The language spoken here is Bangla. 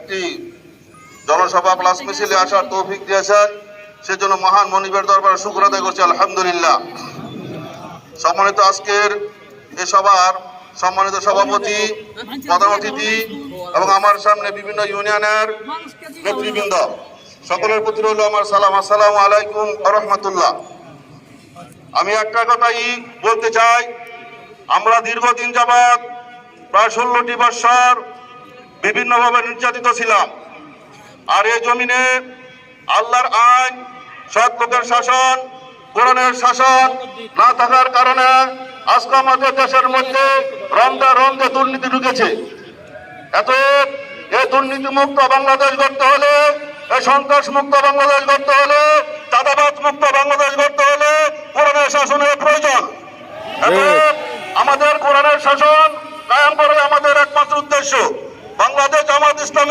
একটি জনসভা প্লাস মিছিলে আসার তৌফিক দিয়েছেন, সেজন্য মহান মনিবের দরবারে শুকর আদায় করছি আলহামদুলিল্লাহ। সম্মানিত আজকের এ সভার সম্মানিত সভাপতি, প্রধান অতিথি এবং আমার সামনে বিভিন্ন ইউনিয়নের নেতৃবৃন্দ, সকলের প্রতি রইল আমার সালাম, আসসালামু আলাইকুম ওয়া রাহমাতুল্লাহ। আমি একটা কথাই বলতে চাই, আমরা দীর্ঘদিন যাবৎ প্রায় 16টি বৎসর বিভিন্নভাবে নির্যাতিত ছিলাম। আর এই জমিনে আল্লাহর আইন, সৎ লোকের শাসন, কোরআনের শাসন না থাকার কারণে আজকে আমাদের দেশের মধ্যে রন্ধে রন্ধে দুর্নীতি ঢুকেছে। এতএব এই দুর্নীতি মুক্ত বাংলাদেশ গড়তে হলে, এই সন্ত্রাস মুক্ত বাংলাদেশ গড়তে হলে, চাঁদাবাজ মুক্ত বাংলাদেশ গড়তে হলে কোরআনের শাসনের প্রয়োজন। আমাদের কোরআনের শাসন কায়েম করে আমাদের একমাত্র উদ্দেশ্য। বাংলাদেশ জামাত ইসলামী